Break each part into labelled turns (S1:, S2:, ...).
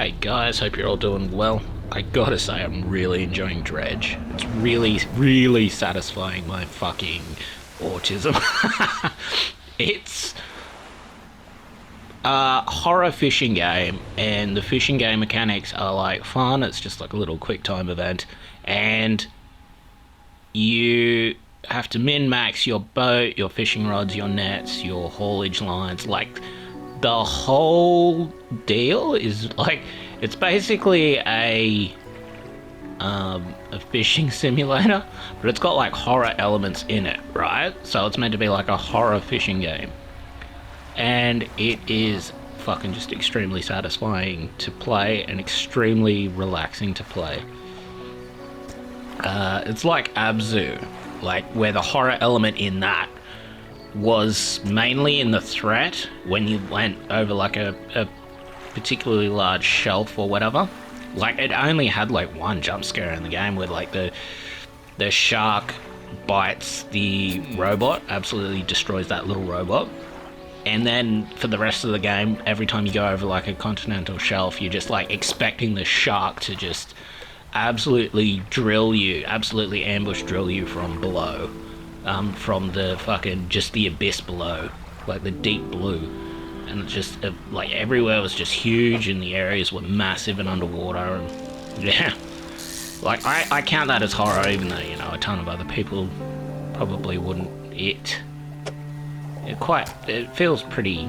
S1: Hey guys, hope you're all doing well. I gotta say, I'm really enjoying Dredge. It's really satisfying my fucking autism. It's a horror fishing game, and the fishing game mechanics are like fun. It's just like a little quick time event, and you have to min max your boat, your fishing rods, your nets, your haulage lines. Like, the whole deal is like, it's basically a fishing simulator, but it's got like horror elements in it, right? So it's meant to be like a horror fishing game, and it is fucking just extremely satisfying to play and extremely relaxing to play. It's like Abzu, like where the horror element in that was mainly in the threat when you went over like a particularly large shelf or whatever. Like, it only had like one jump scare in the game where like the shark bites the robot, absolutely destroys that little robot. And then for the rest of the game, every time you go over like a continental shelf, you're just like expecting the shark to just absolutely drill you, absolutely ambush drill you from below. From the fucking, just the abyss below, like the deep blue. And it's just, like, everywhere was just huge, and the areas were massive and underwater, and yeah. Like, I count that as horror, even though, you know, a ton of other people probably wouldn't. It feels pretty,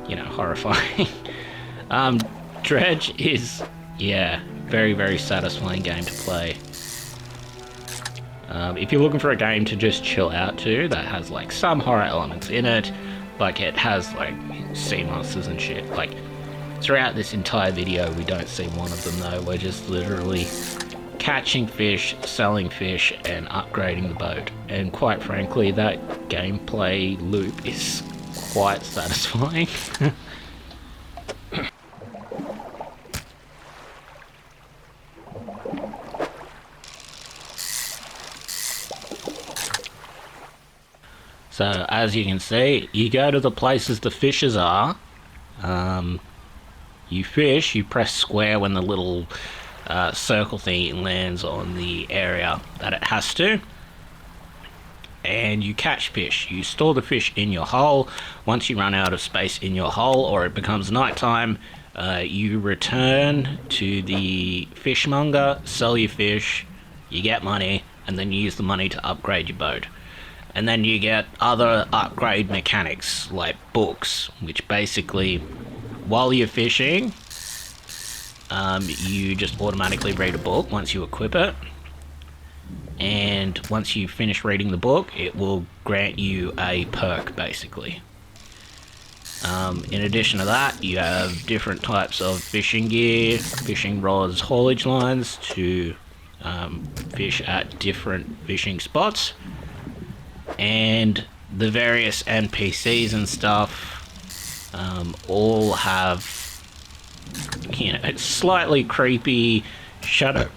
S1: you know, horrifying. Dredge is, yeah, very satisfying game to play. If you're looking for a game to just chill out to, that has like some horror elements in it, like it has like sea monsters and shit. Like, throughout this entire video, we don't see one of them though. We're just literally catching fish, selling fish, and upgrading the boat. And quite frankly, that gameplay loop is quite satisfying. So, as you can see, you go to the places the fishes are, you fish, you press square when the little circle thing lands on the area that it has to, and you catch fish. You store the fish in your hole. Once you run out of space in your hole or it becomes nighttime, you return to the fishmonger, sell your fish, you get money, and then you use the money to upgrade your boat. And then you get other upgrade mechanics, like books, which basically, while you're fishing, you just automatically read a book once you equip it. And once you finish reading the book, it will grant you a perk, basically. In addition to that, you have different types of fishing gear, fishing rods, haulage lines to fish at different fishing spots. And the various NPCs and stuff all have, you know, slightly creepy shadow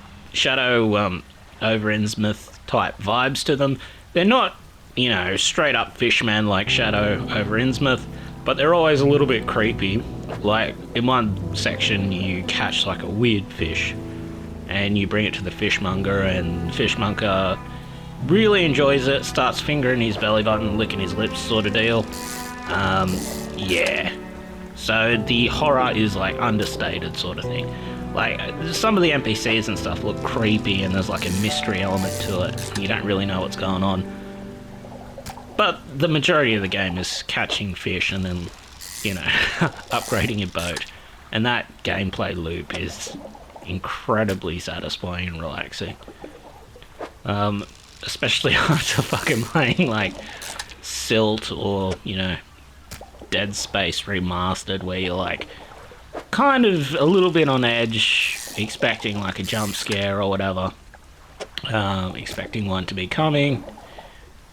S1: over Innsmouth type vibes to them. They're not, you know, straight up fishmen like Shadow over Innsmouth, but they're always a little bit creepy. Like, in one section you catch like a weird fish and you bring it to the fishmonger, and the fishmonger really enjoys it, starts fingering his belly button, licking his lips sort of deal. Yeah. So the horror is like understated sort of thing. Like, some of the NPCs and stuff look creepy and there's like a mystery element to it. You don't really know what's going on. But the majority of the game is catching fish and then, you know, upgrading your boat. And that gameplay loop is incredibly satisfying and relaxing. Especially after fucking playing like Silt or, you know, Dead Space Remastered, where you're like kind of a little bit on edge, expecting like a jump scare or whatever, expecting one to be coming,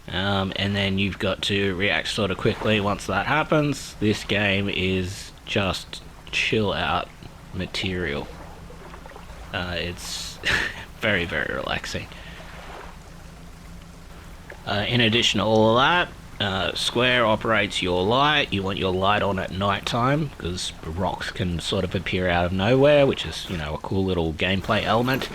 S1: and then you've got to react sort of quickly once that happens. This game is just chill out material. It's very relaxing. In addition to all of that, Square operates your light. You want your light on at night time because rocks can sort of appear out of nowhere, which is, a cool little gameplay element.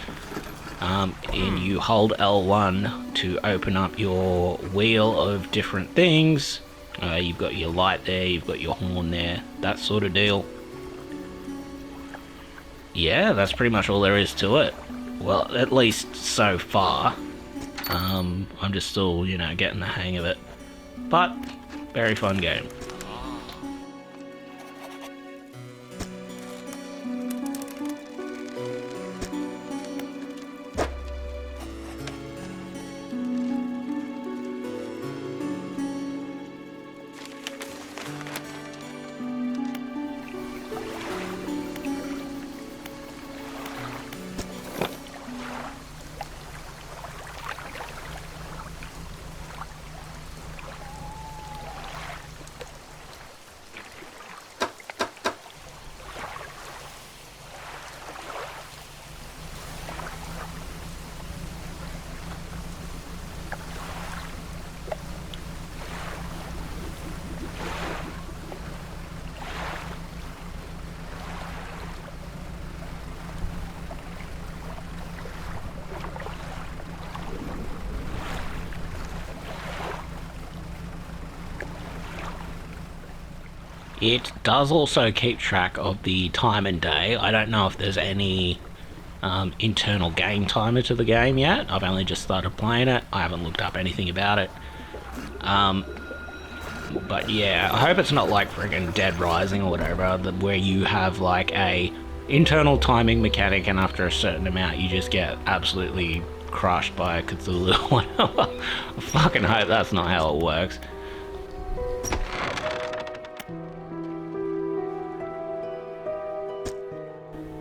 S1: And you hold L1 to open up your wheel of different things. You've got your light there, you've got your horn there, that sort of deal. Yeah, that's pretty much all there is to it. Well, at least so far. I'm just still, getting the hang of it. But, very fun game. It does also keep track of the time and day. I don't know if there's any internal game timer to the game yet. I've only just started playing it. I haven't looked up anything about it. But yeah, I hope it's not like friggin' Dead Rising or whatever, where you have like a internal timing mechanic and after a certain amount you just get absolutely crushed by Cthulhu or whatever. I fucking hope that's not how it works.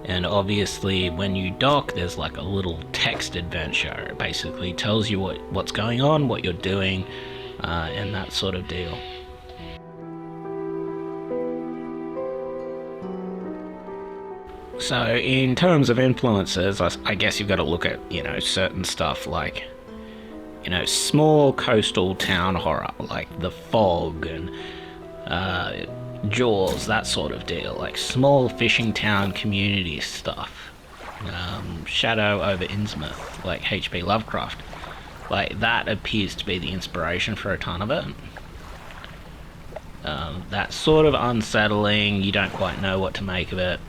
S1: And obviously when you dock, there's like a little text adventure. It basically tells you what's going on, what you're doing, and that sort of deal. So in terms of influences, I guess you've got to look at, certain stuff like, small coastal town horror, like The Fog and Jaws, that sort of deal, like small fishing town community stuff. Shadow over Innsmouth, like H.P. Lovecraft. Like, that appears to be the inspiration for a ton of it. That's sort of unsettling, you don't quite know what to make of it.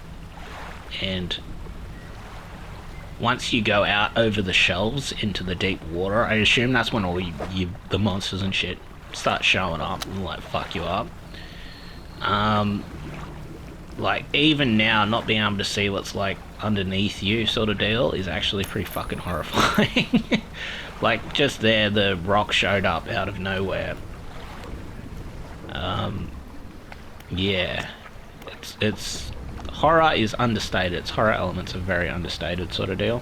S1: And once you go out over the shelves into the deep water, I assume that's when all the monsters and shit start showing up and like fuck you up. Like even now, not being able to see what's like underneath you sort of deal is actually pretty fucking horrifying. Like just there, the rock showed up out of nowhere. Yeah, it's horror is understated. Its horror elements are very understated sort of deal.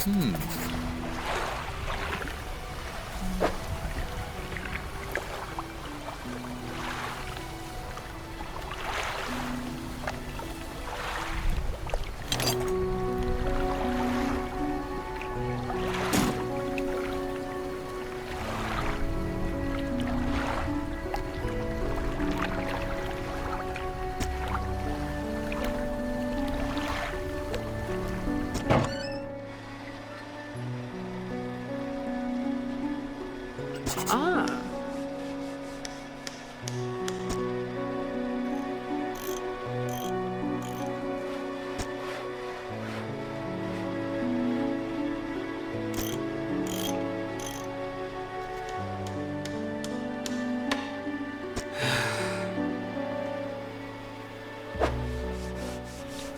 S2: Ah.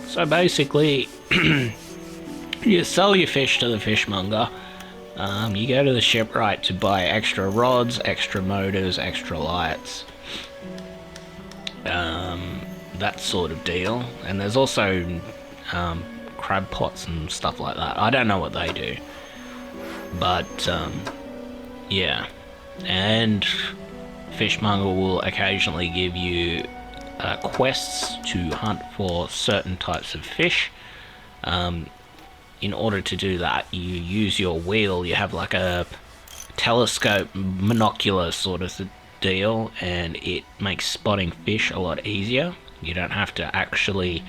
S1: So basically, you sell your fish to the fishmonger. You go to the shipwright to buy extra rods, extra motors, extra lights, that sort of deal. And there's also crab pots and stuff like that. I don't know what they do, but yeah. And fishmonger will occasionally give you quests to hunt for certain types of fish. In order to do that, you use your wheel. You have like a telescope monocular sort of deal, and it makes spotting fish a lot easier. You don't have to actually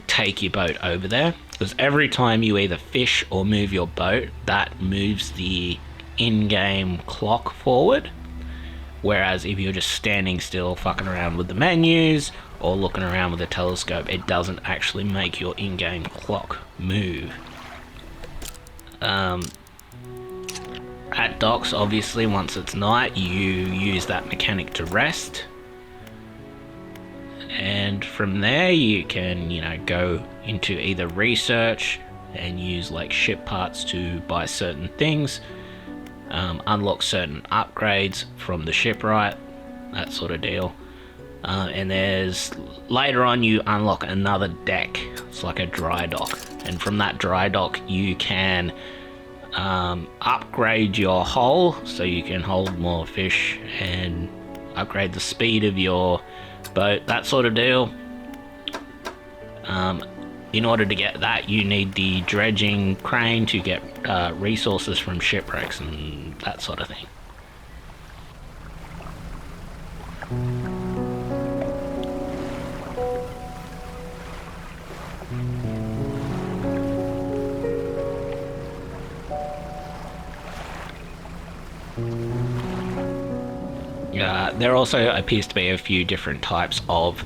S1: take your boat over there, because every time you either fish or move your boat, that moves the in-game clock forward. Whereas if you're just standing still fucking around with the menus or looking around with a telescope, it doesn't actually make your in-game clock move. At docks, obviously, once it's night, you use that mechanic to rest. And from there, you can, go into either research and use like ship parts to buy certain things, unlock certain upgrades from the shipwright, that sort of deal. And there's later on you unlock another deck. It's like a dry dock, and from that dry dock you can upgrade your hull so you can hold more fish and upgrade the speed of your boat, that sort of deal. In order to get that, you need the dredging crane to get resources from shipwrecks and that sort of thing. There also appears to be a few different types of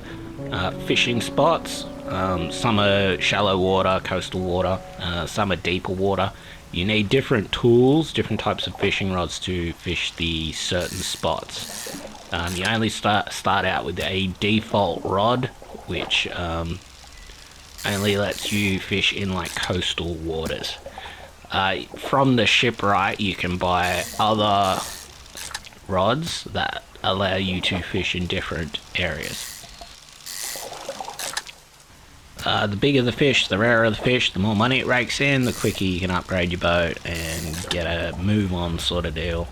S1: fishing spots. Some are shallow water, coastal water, some are deeper water. You need different tools, different types of fishing rods to fish the certain spots. You only start out with a default rod, which only lets you fish in like coastal waters. From the shipwright, you can buy other rods that allow you to fish in different areas. The bigger the fish, the rarer the fish, the more money it rakes in, the quicker you can upgrade your boat and get a move on sort of deal.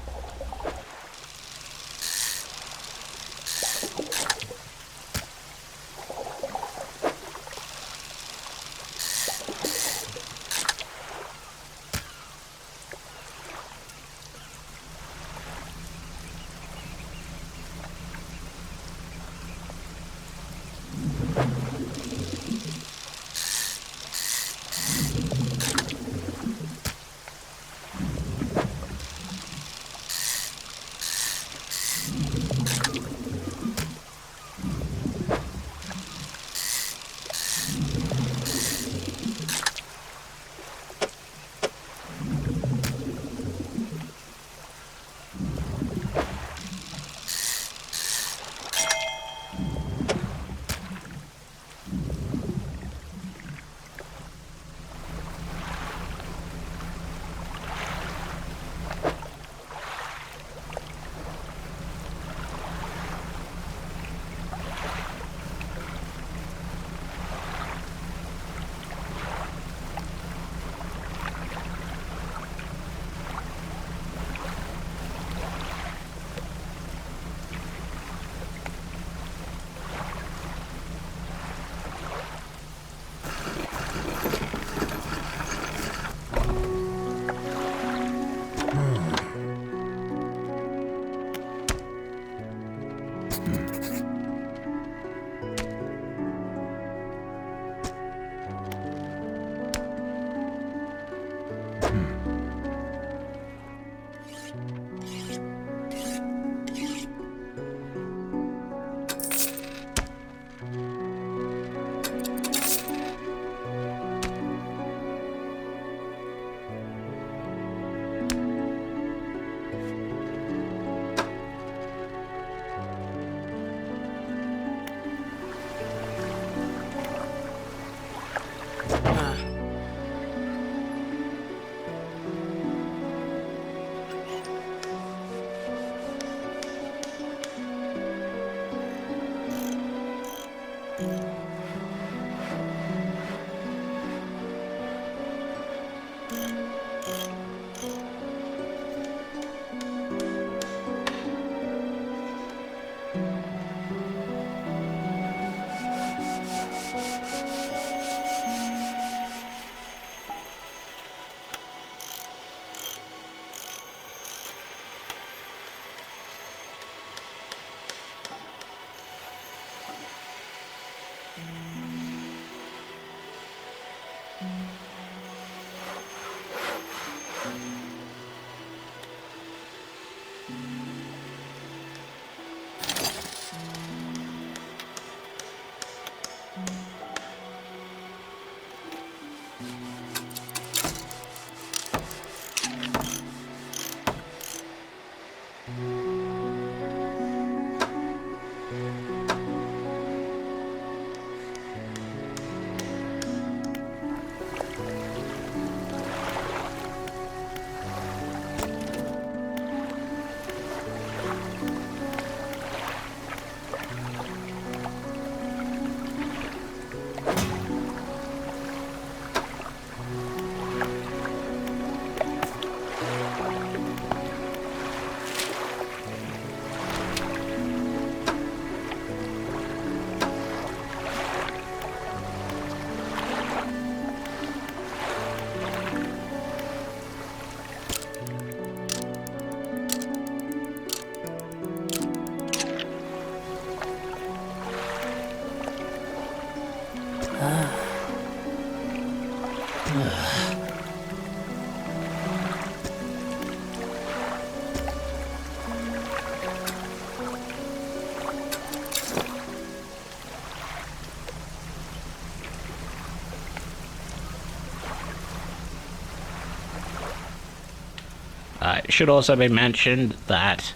S1: It should also be mentioned that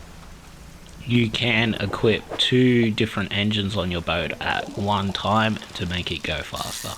S1: you can equip 2 different engines on your boat at one time to make it go faster.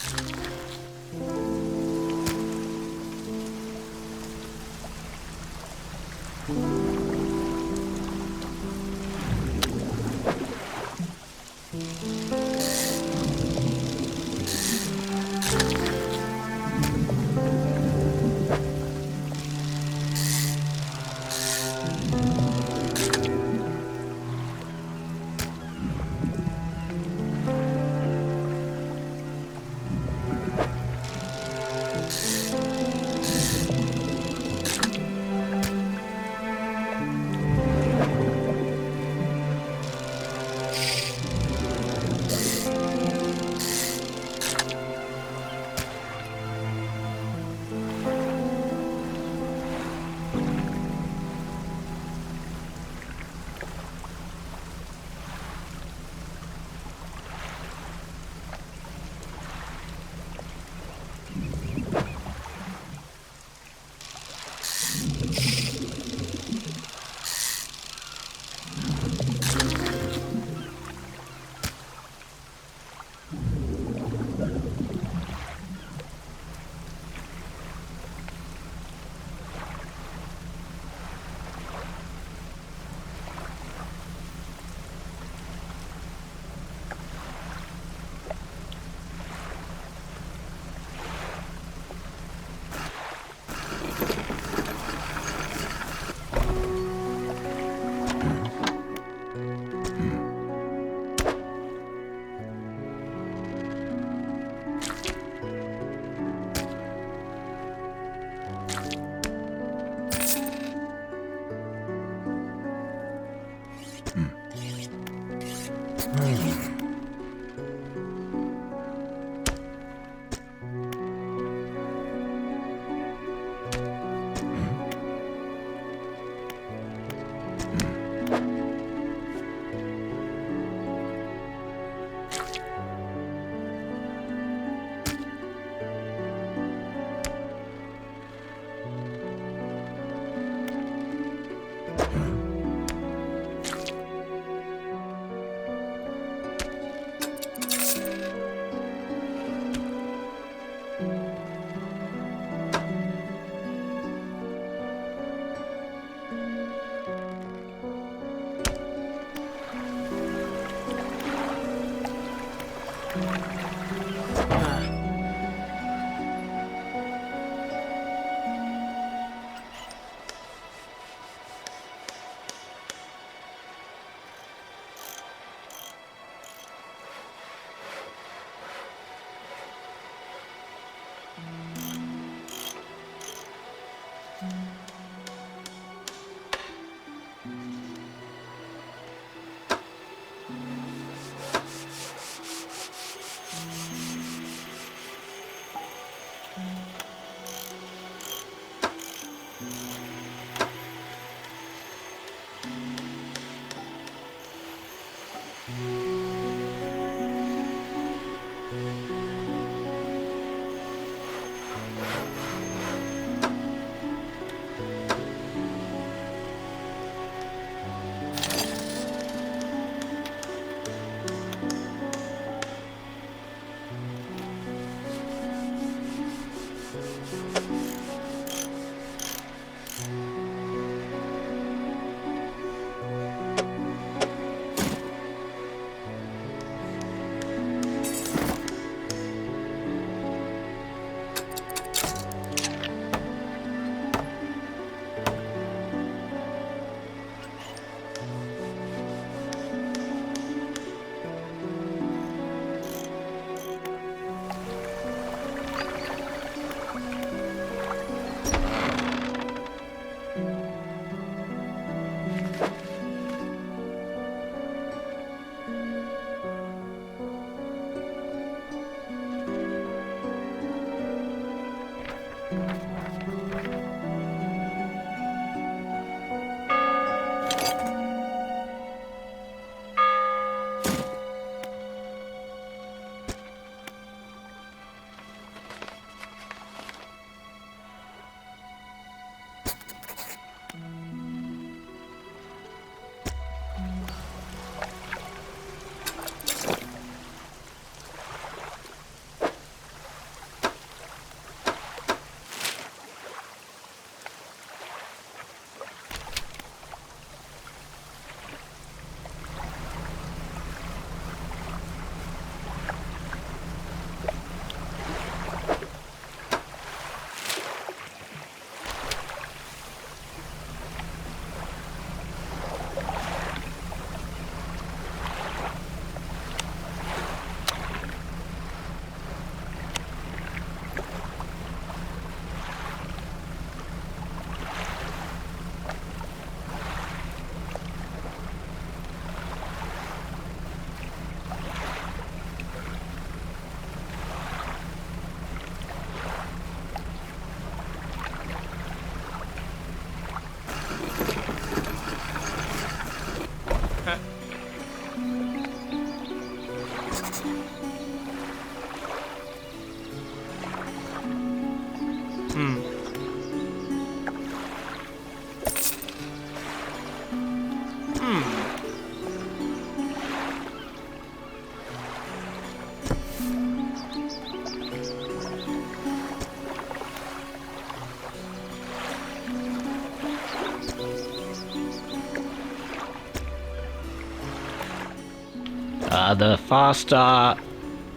S1: The faster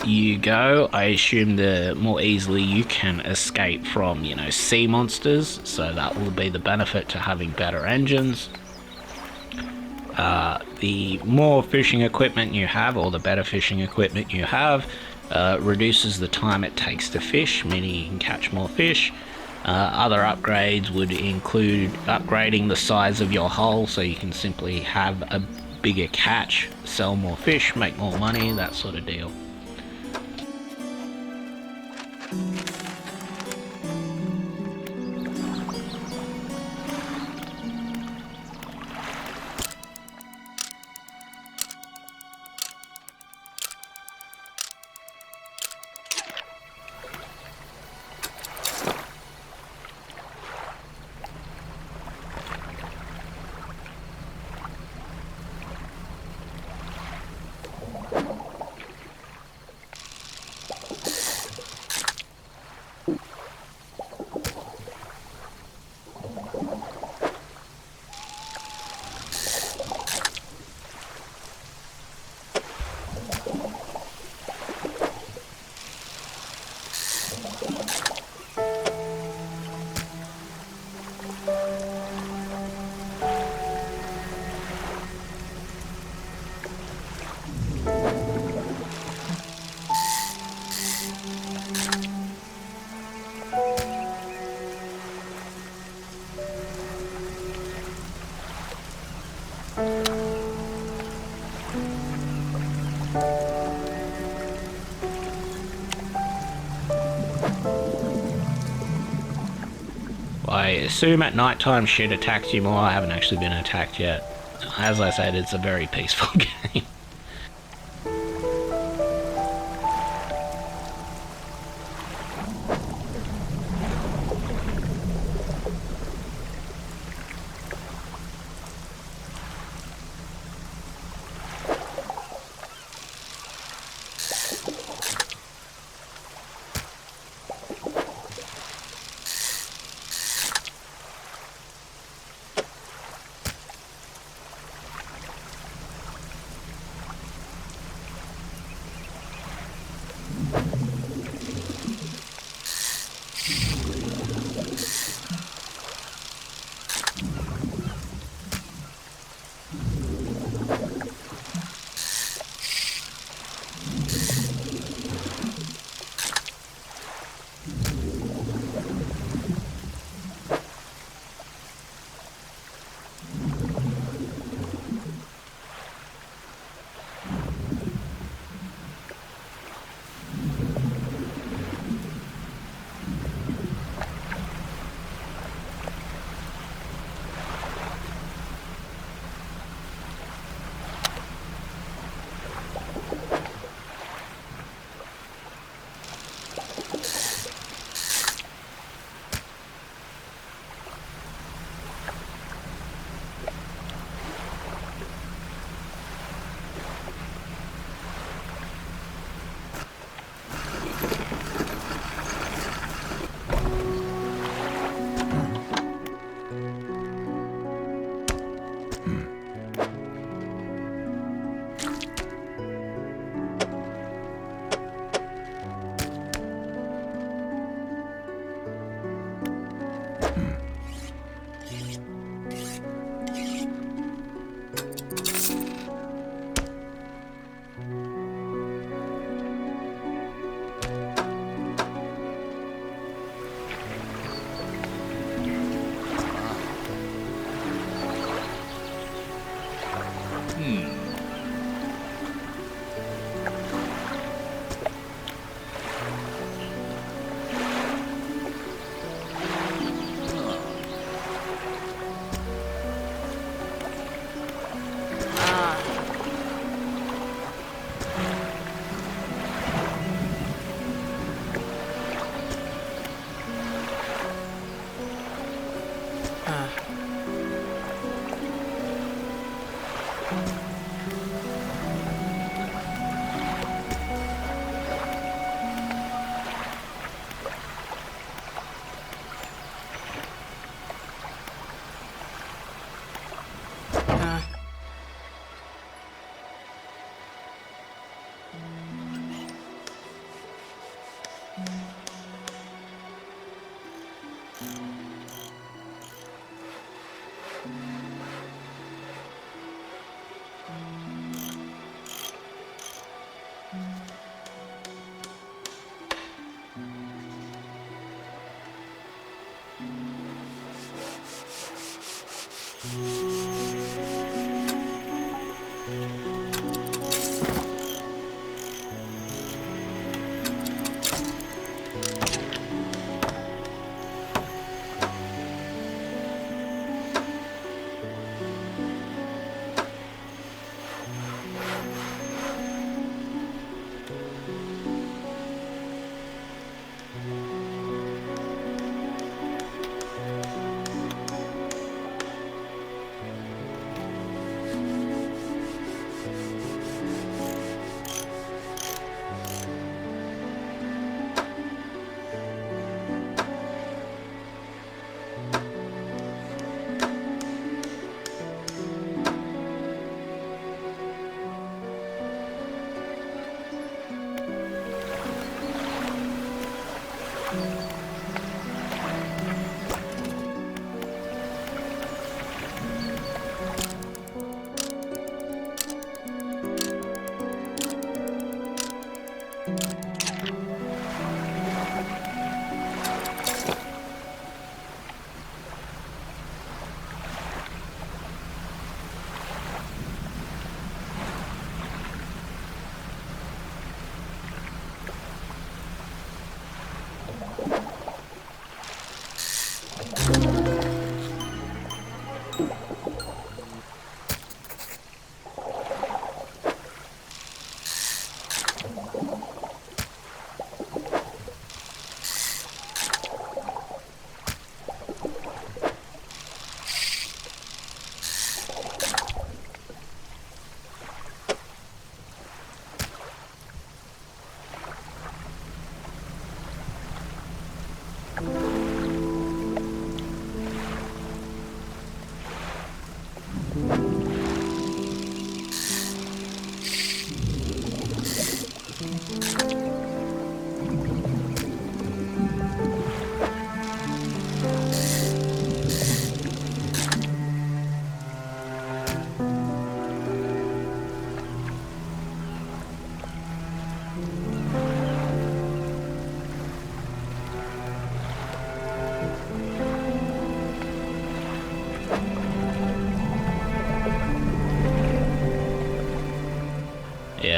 S1: you go, I assume the more easily you can escape from, sea monsters, so that will be the benefit to having better engines. The more fishing equipment you have, or the better fishing equipment you have, reduces the time it takes to fish, meaning you can catch more fish. Other upgrades would include upgrading the size of your hull so you can simply have a bigger catch, sell more fish, make more money, that sort of deal. I assume at night time shit attacks you more. I haven't actually been attacked yet. As I said, it's a very peaceful game.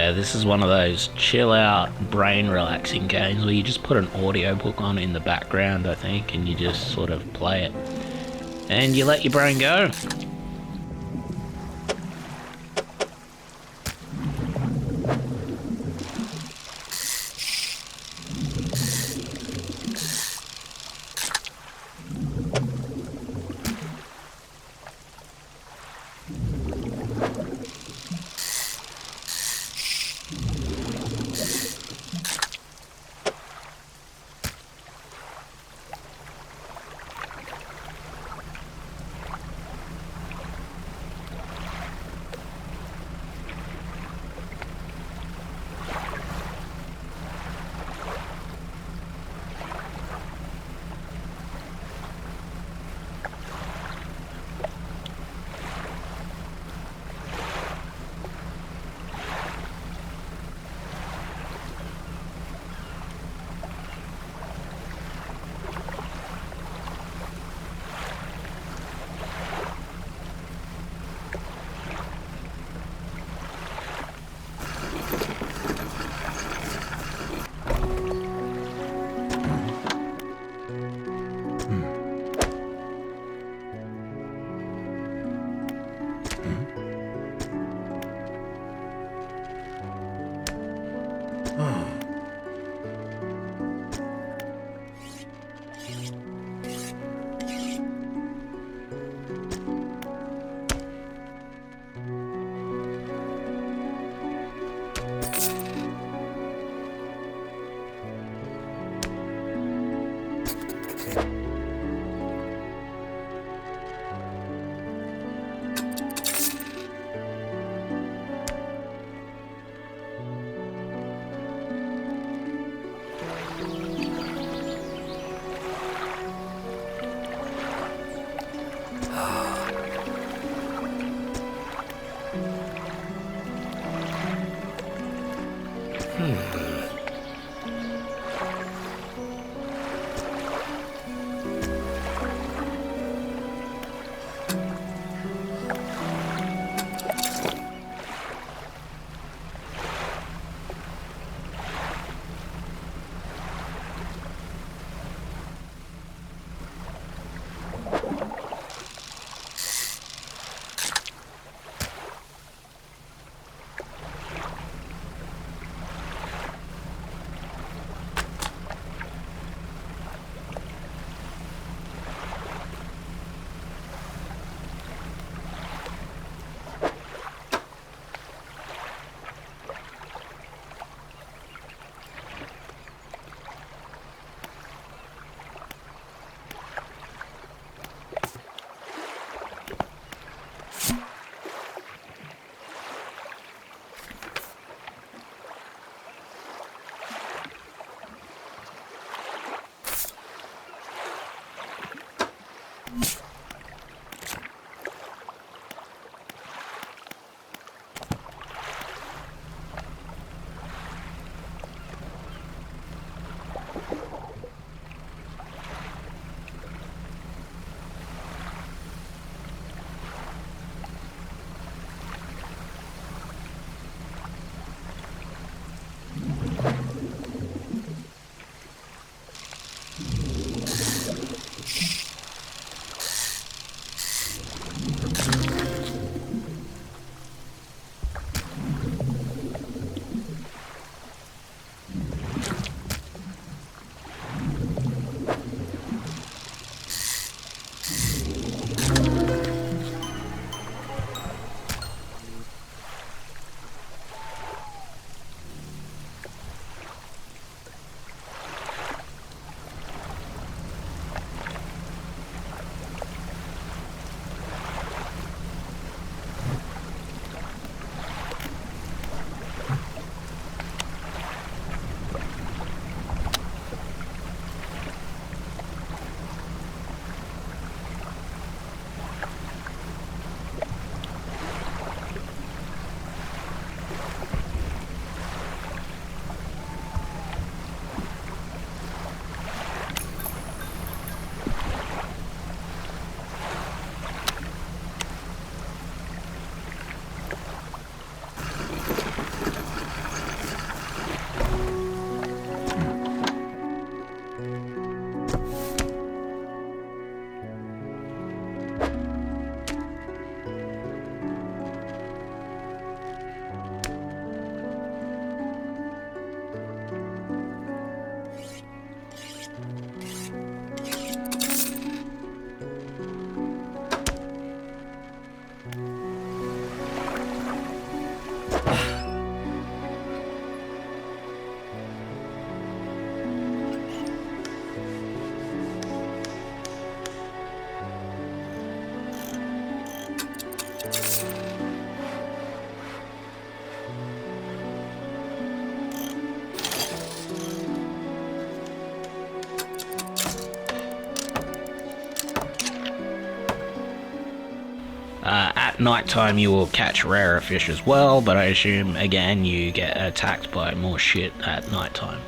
S1: Yeah, this is one of those chill out, brain relaxing games where you just put an audiobook on in the background, I think, and you just sort of play it. And you let your brain go. At night time, you will catch rarer fish as well, but I assume again you get attacked by more shit at night time.